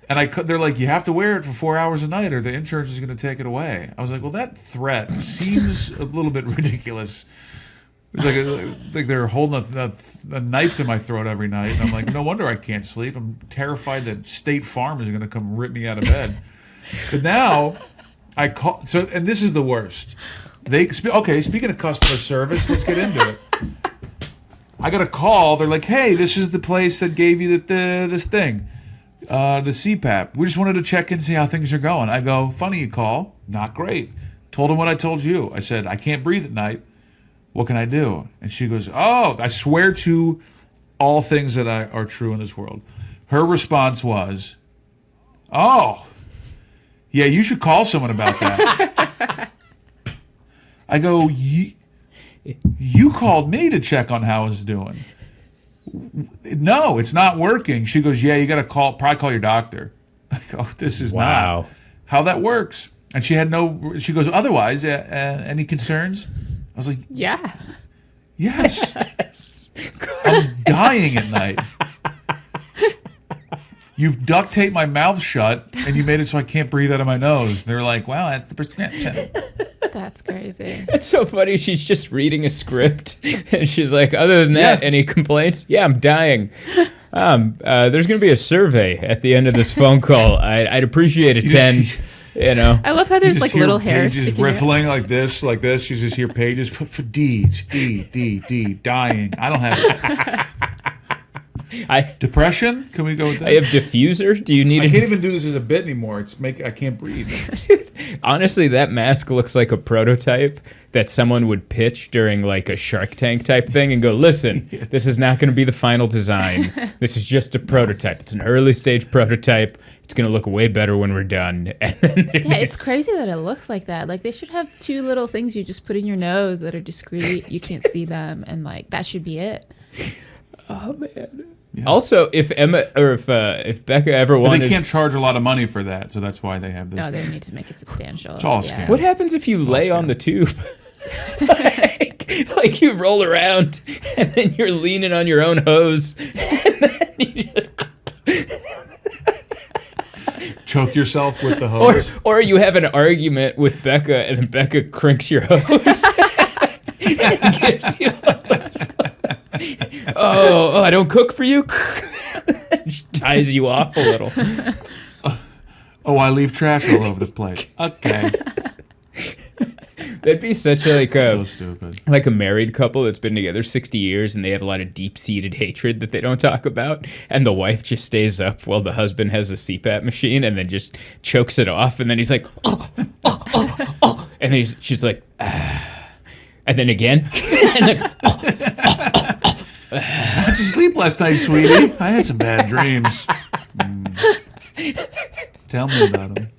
they're like, you have to wear it for 4 hours a night or the insurance is going to take it away. I was like, well, that threat seems a little bit ridiculous. It's like they're holding a knife to my throat every night. And I'm like, no wonder I can't sleep. I'm terrified that State Farm is going to come rip me out of bed. But now I call. So, and this is the worst. Speaking of customer service, let's get into it. I got a call. They're like, hey, this is the place that gave you this thing, the CPAP. We just wanted to check in, see how things are going. I go, funny you call. Not great. Told them what I told you. I said, I can't breathe at night. What can I do? And she goes, oh, I swear to all things that are true in this world. Her response was, oh, yeah, you should call someone about that. I go, you called me to check on how I was doing. No, it's not working. She goes, yeah, you got to probably call your doctor. I go, this is not how that works. And she goes, otherwise, any concerns? I was like, Yeah. yes. I'm dying at night. You've duct taped my mouth shut, and you made it so I can't breathe out of my nose. They're like, well, that's the prescription. That's crazy. It's so funny. She's just reading a script, and she's like, other than that, any complaints? Yeah, I'm dying. There's going to be a survey at the end of this phone call. I'd appreciate a 10, you know. I love how there's like little hairs pages sticking out. riffling like this. You just hear pages for D, dying. I don't have it. Depression? Can we go with that? I have diffuser. Do you need I a can't even do this as a bit anymore. I can't breathe. Honestly, that mask looks like a prototype that someone would pitch during like a Shark Tank type thing and go, listen, this is not going to be the final design. This is just a prototype. It's an early stage prototype. It's going to look way better when we're done. And then it's crazy that it looks like that. Like, they should have 2 little things you just put in your nose that are discreet. You can't see them. And, like, that should be it. Oh, man. Yeah. Also, if Emma or if Becca ever wanted... But they can't charge a lot of money for that, so that's why they have this. No, they need to make it substantial. It's all scam. What happens if you lay on the tube? like you roll around, and then you're leaning on your own hose, and then you just... Choke yourself with the hose. Or you have an argument with Becca, and then Becca crinks your hose. And gives you oh, I don't cook for you? She ties you off a little. Oh, I leave trash all over the place. Okay. That'd be such a so stupid. Like a married couple that's been together 60 years and they have a lot of deep-seated hatred that they don't talk about, and the wife just stays up while the husband has a CPAP machine and then just chokes it off, and then he's like, and then she's like, and then again, and then, How'd you sleep last night, sweetie? I had some bad dreams. Tell me about them.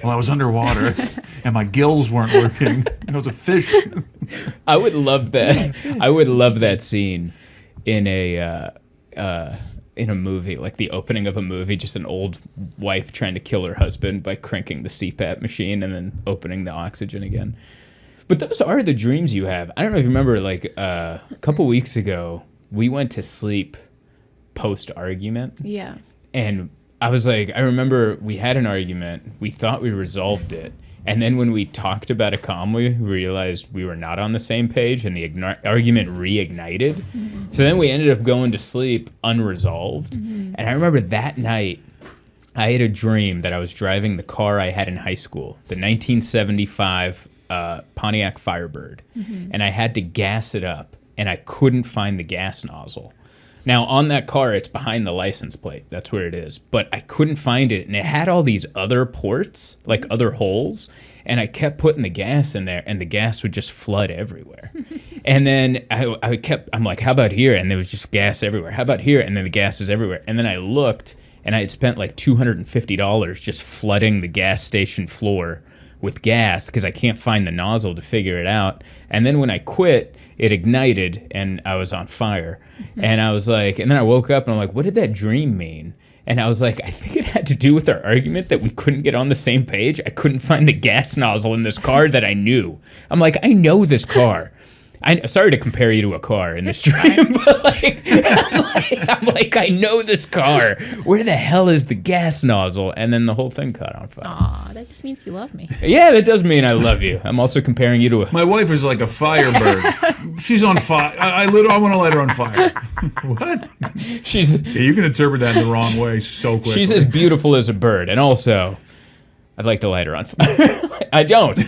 Well, I was underwater, and my gills weren't working. I was a fish. I would love that. I would love that scene in a movie, like the opening of a movie, just an old wife trying to kill her husband by cranking the CPAP machine and then opening the oxygen again. But those are the dreams you have. I don't know if you remember, like a couple weeks ago, we went to sleep post-argument. Yeah. And I was like, I remember we had an argument. We thought we resolved it. And then when we talked about it calmly, we realized we were not on the same page, and the argument reignited. Mm-hmm. So then we ended up going to sleep unresolved. Mm-hmm. And I remember that night, I had a dream that I was driving the car I had in high school, the 1975 Pontiac Firebird. Mm-hmm. And I had to gas it up, and I couldn't find the gas nozzle. Now, on that car, it's behind the license plate. That's where it is. But I couldn't find it, and it had all these other ports, like other holes, and I kept putting the gas in there, and the gas would just flood everywhere. And then I'm like, how about here? And there was just gas everywhere. How about here? And then the gas was everywhere. And then I looked, and I had spent like $250 just flooding the gas station floor with gas because I can't find the nozzle to figure it out. And then when I quit, it ignited and I was on fire. Mm-hmm. And I was like, and then I woke up and I'm like, what did that dream mean? And I was like, I think it had to do with our argument that we couldn't get on the same page. I couldn't find the gas nozzle in this car that I knew. I'm like, I know this car. I'm sorry to compare you to a car in this dream, but I'm like, I know this car. Where the hell is the gas nozzle? And then the whole thing caught on fire. Aw, that just means you love me. Yeah, that does mean I love you. I'm also comparing you to a... My wife is like a firebird. She's on fire. I want to light her on fire. What? She's... Yeah, you can interpret that in the wrong way so quickly. She's as beautiful as a bird, and also... I'd like to light her on fire. I don't,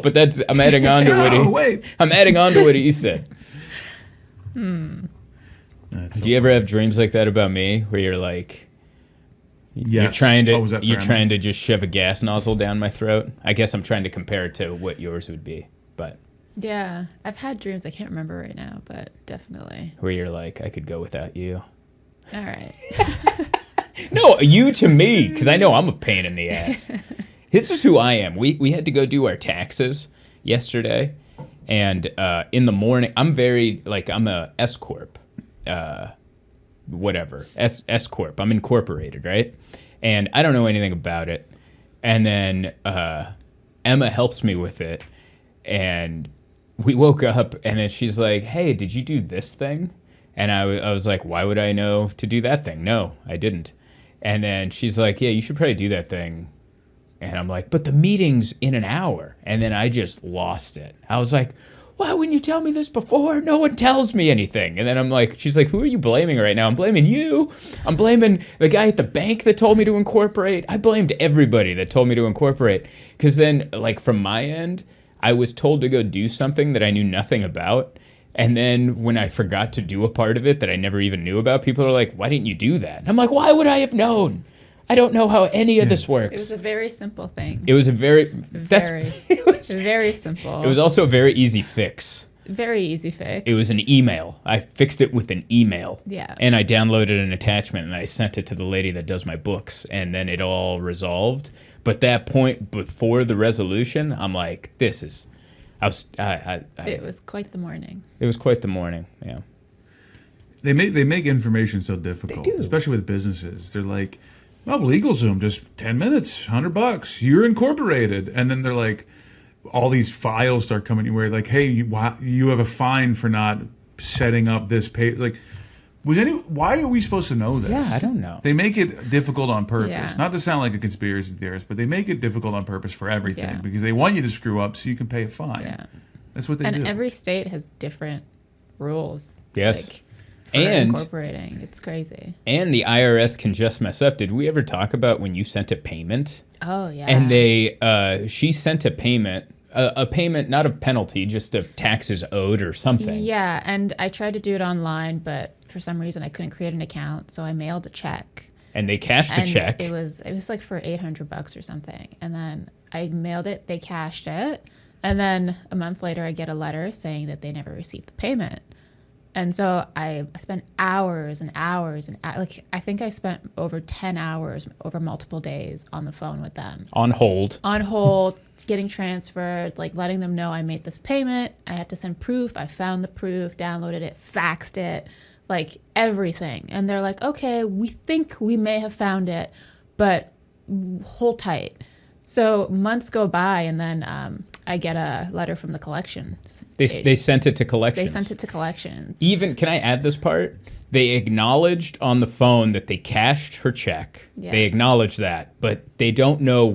but I'm adding on to I'm adding on to what he said. Do you ever have dreams like that about me, where you're like, you're trying to just shove a gas nozzle down my throat? I guess I'm trying to compare it to what yours would be, but. Yeah, I've had dreams I can't remember right now, but definitely. Where you're like, I could go without you. All right. No, you to me, because I know I'm a pain in the ass. This is who I am. We had to go do our taxes yesterday, and in the morning, I'm a S corp, whatever, S corp. I'm incorporated, right? And I don't know anything about it. And then Emma helps me with it, and we woke up, and then she's like, "Hey, did you do this thing?" And I was like, "Why would I know to do that thing?" No, I didn't. And then she's like, "Yeah, you should probably do that thing." And I'm like, "But the meeting's in an hour." And then I just lost it. I was like, "Why wouldn't you tell me this before? No one tells me anything." And then I'm like, she's like, "Who are you blaming right now?" I'm blaming you. I'm blaming the guy at the bank that told me to incorporate. I blamed everybody that told me to incorporate. Because then, like, from my end, I was told to go do something that I knew nothing about. And then when I forgot to do a part of it that I never even knew about, people are like, why didn't you do that? And I'm like, why would I have known? I don't know how any of this works. It was a very simple thing. It was a very very simple. It was also a very easy fix. Very easy fix. It was an email. I fixed it with an email. Yeah. And I downloaded an attachment and I sent it to the lady that does my books, and then it all resolved. But that point before the resolution, I'm like, it was quite the morning. It was quite the morning. Yeah. They make information so difficult, especially with businesses. They're like, "Oh, LegalZoom, just 10 minutes, $100. You're incorporated," and then they're like, all these files start coming your way. Like, "Hey, you have a fine for not setting up this page." Like, why are we supposed to know this? Yeah, I don't know. They make it difficult on purpose. Yeah. Not to sound like a conspiracy theorist, but they make it difficult on purpose for everything because they want you to screw up so you can pay a fine. Yeah. That's what they do. And every state has different rules. Yes. Like, for incorporating. It's crazy. And the IRS can just mess up. Did we ever talk about when you sent a payment? Oh, yeah. And she sent a payment not of penalty, just of taxes owed or something. Yeah, and I tried to do it online, but for some reason I couldn't create an account, so I mailed a check. And they cashed the check. It was like for $800 or something. And then I mailed it, they cashed it, and then a month later I get a letter saying that they never received the payment. And so I spent hours and hours like I think I spent over 10 hours over multiple days on the phone with them. On hold, Getting transferred, like letting them know I made this payment. I had to send proof. I found the proof, downloaded it, faxed it, like everything. And they're like, "Okay, we think we may have found it, but hold tight." So months go by, and then I get a letter from the collections. They sent it to collections. Even, can I add this part? They acknowledged on the phone that they cashed her check. Yeah. They acknowledged that, but they don't know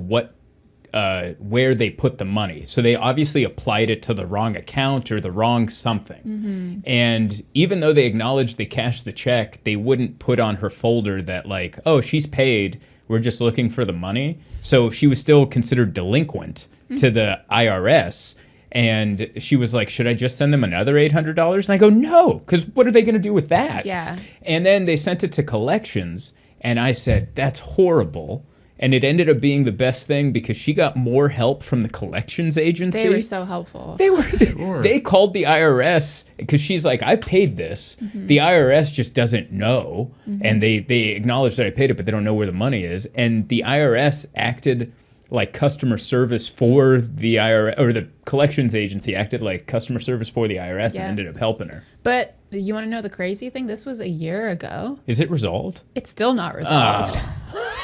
where they put the money. So they obviously applied it to the wrong account or the wrong something. Mm-hmm. And even though they acknowledged they cashed the check, they wouldn't put on her folder that like, "Oh, she's paid. We're just looking for the money." So she was still considered delinquent to the IRS. And she was like, "Should I just send them another $800? And I go, "No, because what are they going to do with that?" Yeah. And then they sent it to collections. And I said, "That's horrible." And it ended up being the best thing because she got more help from the collections agency. They were so helpful. They called the IRS because she's like, "I've paid this." Mm-hmm. The IRS just doesn't know. Mm-hmm. And they acknowledge that I paid it, but they don't know where the money is. And the IRS acted like customer service for the IRS, or the collections agency acted like customer service for the IRS and ended up helping her. But you want to know the crazy thing? This was a year ago. Is it resolved? It's still not resolved.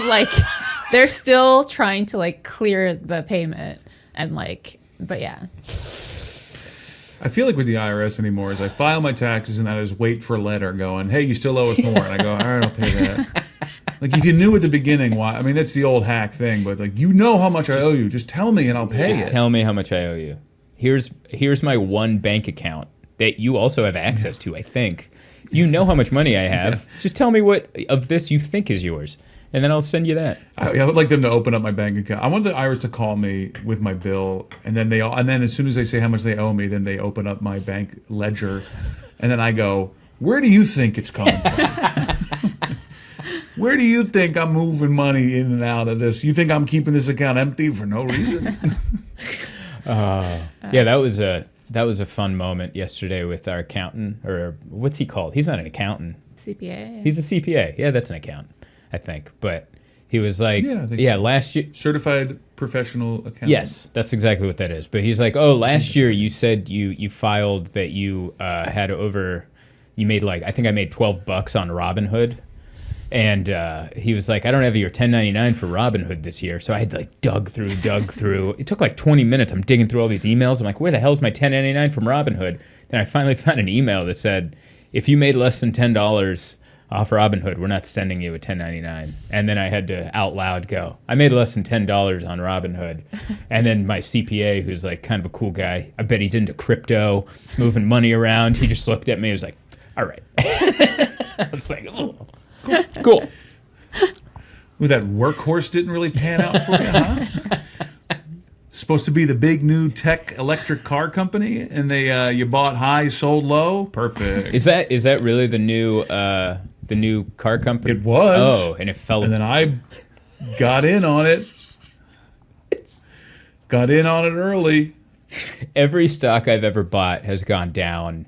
Like, they're still trying to like clear the payment and like, but yeah. I feel like with the IRS anymore is I file my taxes and I just wait for a letter going, "Hey, you still owe us more." And I go, "All right, I'll pay that." Like, if you knew at the beginning why, I mean, that's the old hack thing, but like, you know how much I owe you. Just tell me and I'll pay it. Just tell me how much I owe you. Here's my one bank account that you also have access to, I think. You know how much money I have. Yeah. Just tell me what of this you think is yours, and then I'll send you that. I would like them to open up my bank account. I want the IRS to call me with my bill, and then as soon as they say how much they owe me, then they open up my bank ledger, and then I go, "Where do you think it's coming from? Where do you think I'm moving money in and out of this? You think I'm keeping this account empty for no reason?" Yeah, that was a fun moment yesterday with our accountant, or what's he called? He's not an accountant. CPA. He's a CPA. Yeah, that's an accountant, I think. But he was like, so. Last year. Certified professional accountant. Yes, that's exactly what that is. But he's like, "Oh, last year you said you filed that you had you made like, I think I made $12 on Robinhood." And he was like, "I don't have your 1099 for Robinhood this year." So I had like dug through. It took like 20 minutes. I'm digging through all these emails. I'm like, "Where the hell's my 1099 from Robinhood?" Then I finally found an email that said, "If you made less than $10 off Robinhood, we're not sending you a 1099. And then I had to out loud go, "I made less than $10 on Robinhood." And then my CPA, who's like kind of a cool guy, I bet he's into crypto, moving money around. He just looked at me. He was like, "All right." I was like, "Oh. Cool." Ooh, that workhorse didn't really pan out for you, huh? Supposed to be the big new tech electric car company, and they you bought high, sold low. Perfect. Is that really the new car company? It was. Oh, and it fell. And then I got in on it. Got in on it early. Every stock I've ever bought has gone down.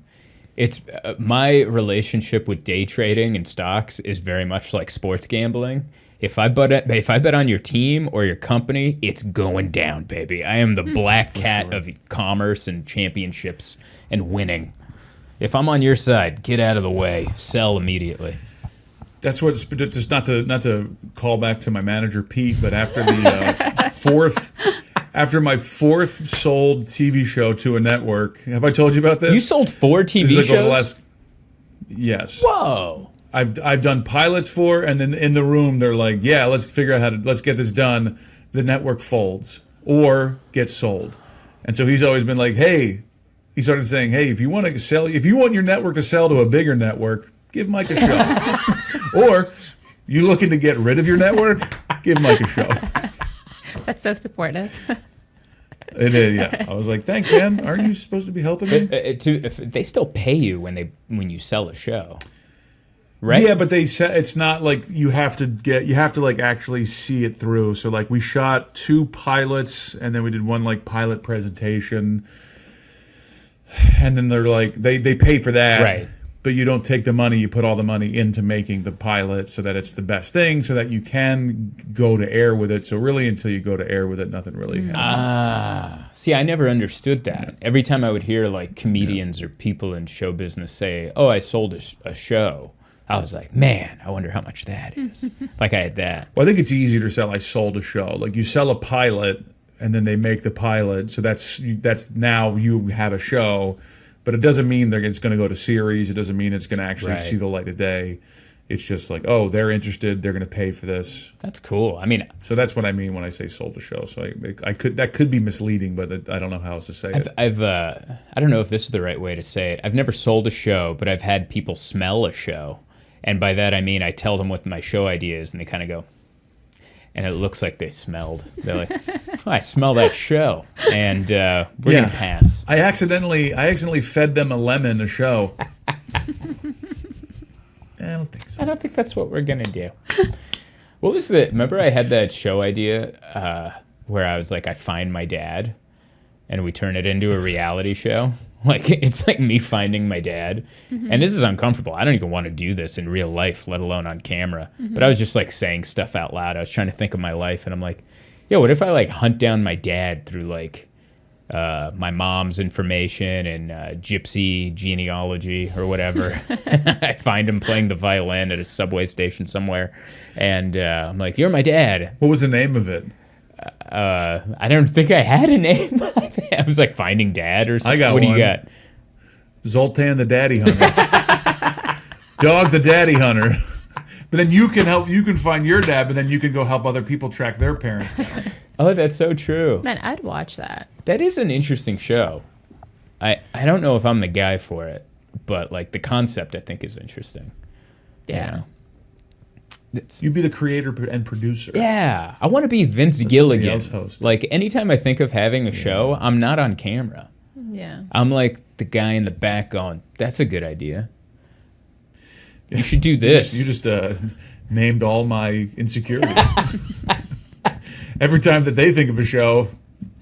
It's my relationship with day trading and stocks is very much like sports gambling. If I bet on your team or your company, it's going down, baby. I am the black cat of commerce and championships and winning. If I'm on your side, get out of the way. Sell immediately. That's what. Just not to call back to my manager Pete, but after the after my fourth sold TV show to a network, have I told you about this? You sold 4 TV shows? Yes. Whoa. I've done pilots for, and then in the room they're like, yeah, let's figure out let's get this done. The network folds or gets sold, and so he's always been like, hey, he started saying, hey, if you want your network to sell to a bigger network, give Mike a show, or you looking to get rid of your network, give Mike a show. That's so supportive. It is, yeah. I was like, thanks, man. Aren't you supposed to be helping me? If they still pay you when you sell a show. Right? Yeah, but it's not like you have to like actually see it through. So like we shot 2 pilots and then we did one like pilot presentation. And then they're like they pay for that. Right. But you don't take the money, you put all the money into making the pilot so that it's the best thing so that you can go to air with it. So really until you go to air with it, nothing really happens. See, I never understood that. Every time I would hear like comedians or people in show business say, oh, I sold a show, I was like, man, I wonder how much that is. Like I had that. Well, I think it's easier to sell I sold a show. Like you sell a pilot and then they make the pilot. So that's now you have a show. But it doesn't mean it's going to go to series. It doesn't mean it's going to actually see the light of day. It's just like, oh, they're interested. They're going to pay for this. That's cool. I mean, so that's what I mean when I say sold a show. So that could be misleading, but I don't know how else to say it. I don't know if this is the right way to say it. I've never sold a show, but I've had people smell a show, and by that I mean I tell them what my show idea is, and they kind of go, and it looks like they smelled. They're like, oh, I smell that show, and we're gonna pass. I accidentally fed them a lemon a show. I don't think so. I don't think that's what we're gonna do. What was remember I had that show idea where I was like, I find my dad, and we turn it into a reality show. Like it's like me finding my dad, and this is uncomfortable. I don't even want to do this in real life, let alone on camera. But I was just like saying stuff out loud. I was trying to think of my life, and I'm like, yo, what if I like hunt down my dad through like my mom's information and gypsy genealogy or whatever. I find him playing the violin at a subway station somewhere, and I'm like, you're my dad. What was the name of it? I don't think I had a name. I was like Finding Dad or something. I got what one. Do you got? Zoltan the Daddy Hunter. Dog the Daddy Hunter. But then you can find your dad, but then you can go help other people track their parents down. Oh, that's so true. Man, I'd watch that. That is an interesting show. I don't know if I'm the guy for it, but like the concept I think is interesting. Yeah. You know? You'd be the creator and producer. Yeah. I want to be Vince Gilligan. Like anytime I think of having a show, I'm not on camera. Yeah. I'm like the guy in the back going, that's a good idea. You should do this. You just named all my insecurities. Every time that they think of a show,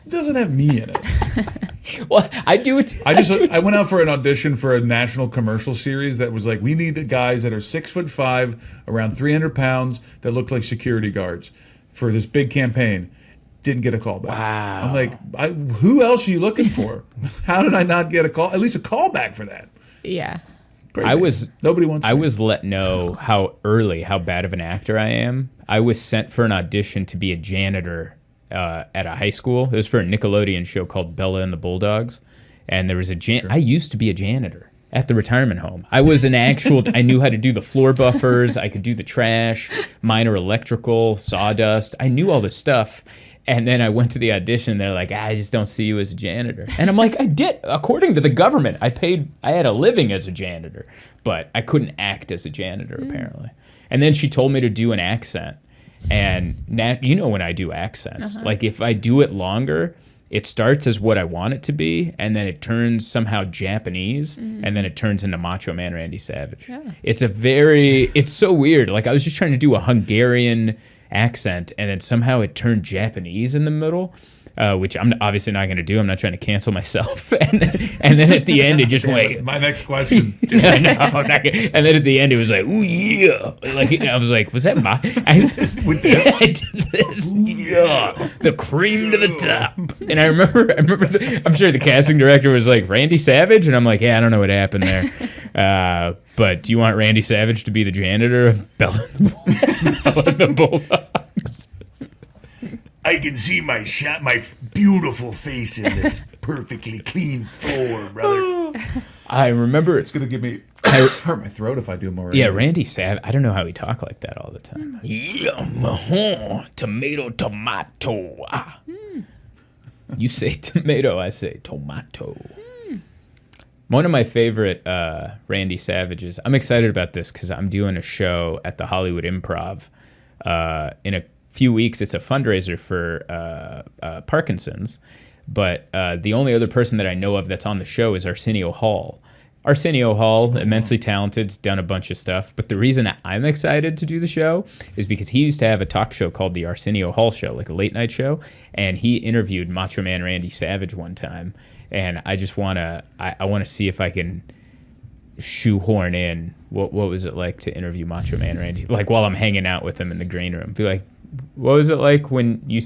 it doesn't have me in it. Well, I do it. I went out for an audition for a national commercial series that was like, we need guys that are 6'5", around 300 pounds, that look like security guards for this big campaign. Didn't get a call back. Wow. I'm like, who else are you looking for? How did I not get a call? At least a call back for that. Yeah. Crazy. Nobody wants. I was let know how bad of an actor I am. I was sent for an audition to be a janitor at a high school. It was for a Nickelodeon show called Bella and the Bulldogs, and there was I used to be a janitor at the retirement home. I was an actual. I knew how to do the floor buffers. I could do the trash, minor electrical, sawdust. I knew all this stuff. And then I went to the audition. They're like, I just don't see you as a janitor. And I'm like, I did. According to the government, I had a living as a janitor, but I couldn't act as a janitor apparently. And then she told me to do an accent. And when I do accents, like if I do it longer, it starts as what I want it to be, and then it turns somehow Japanese, and then it turns into Macho Man Randy Savage. Yeah. It's so weird. Like, I was just trying to do a Hungarian accent, and then somehow it turned Japanese in the middle, which I'm obviously not going to do. I'm not trying to cancel myself. and then at the end, it just went. My next question. And then at the end, it was like, ooh, yeah. Like, I was like, was that my. With this? I did this. Yeah. The cream to the top. And I remember I'm sure the casting director was like, Randy Savage? And I'm like, yeah, I don't know what happened there. But do you want Randy Savage to be the janitor of Bella and the Bulldogs? I can see my beautiful face in this perfectly clean floor, brother. I remember It's gonna give me hurt my throat if I do more. Yeah, Randy Savage. I don't know how he talked like that all the time. Yeah, tomato. Ah. You say tomato, I say tomato. One of my favorite Randy Savages. I'm excited about this because I'm doing a show at the Hollywood Improv in a few weeks. It's a fundraiser for Parkinson's, but the only other person that I know of that's on the show is Arsenio Hall. Arsenio Hall, immensely talented, done a bunch of stuff. But the reason I'm excited to do the show is because he used to have a talk show called the Arsenio Hall Show, like a late night show, and he interviewed Macho Man Randy Savage one time. And I just want to see if I can shoehorn in what was it like to interview Macho Man Randy, like while I'm hanging out with him in the green room. Be like, what was it like when you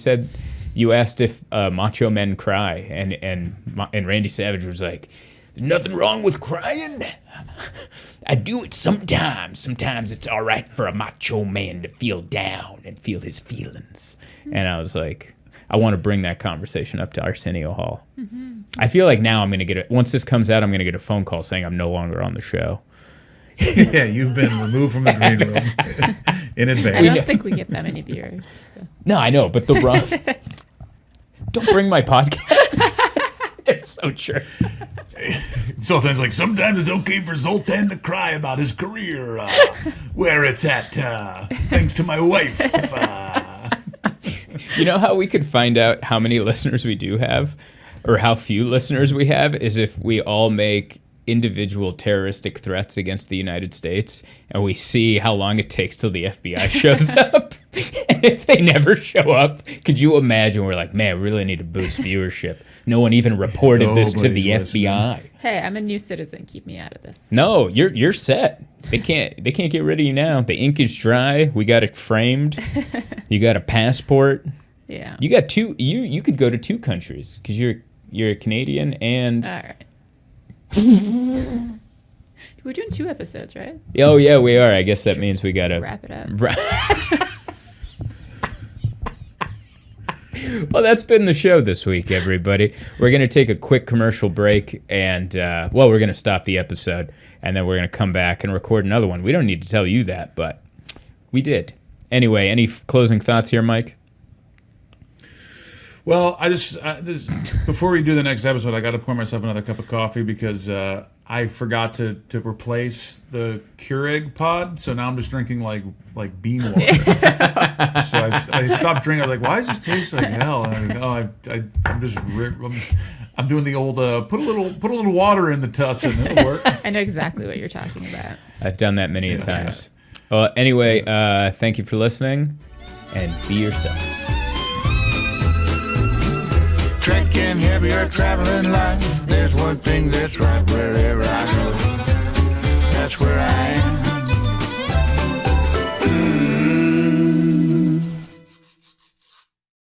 asked if macho men cry, and Randy Savage was like, there's nothing wrong with crying. I do it sometimes. Sometimes it's all right for a macho man to feel down and feel his feelings. And I was like, I want to bring that conversation up to Arsenio Hall. I feel like now I'm going to get once this comes out, I'm going to get a phone call saying I'm no longer on the show. Yeah, you've been removed from the green room in advance. I don't think we get that many viewers. So. No, I know, but don't bring my podcast. It's so true. Zoltan's like, sometimes it's okay for Zoltan to cry about his career, where it's at, thanks to my wife. You know how we could find out how many listeners we do have, or how few listeners we have, is if we all make individual terroristic threats against the United States, and we see how long it takes till the FBI shows up. And if they never show up, could you imagine? We're like, man, we really need to boost viewership. No one even reported this to the FBI. Hey, I'm a new citizen. Keep me out of this. No, you're set. They can't get rid of you now. The ink is dry. We got it framed. You got a passport. Yeah. You got two. You could go to two countries because you're a Canadian and. All right. We're doing 2 episodes, right? Oh yeah, we are. I guess that means we gotta wrap it up. Well, that's been the show this week, everybody. We're gonna take a quick commercial break, and we're gonna stop the episode, and then we're gonna come back and record another one. We don't need to tell you that, but we did. Anyway, any closing thoughts here, Mike? Well, before we do the next episode, I got to pour myself another cup of coffee because I forgot to replace the Keurig pod, so now I'm just drinking like bean water. So I stopped drinking. I was like, why does this taste like hell? And I'm doing the old put a little water in the tussin. It'll work. I know exactly what you're talking about. I've done that many times. Well, anyway, thank you for listening, and be yourself. Trekking heavy or traveling light, there's one thing that's right wherever I go. That's where I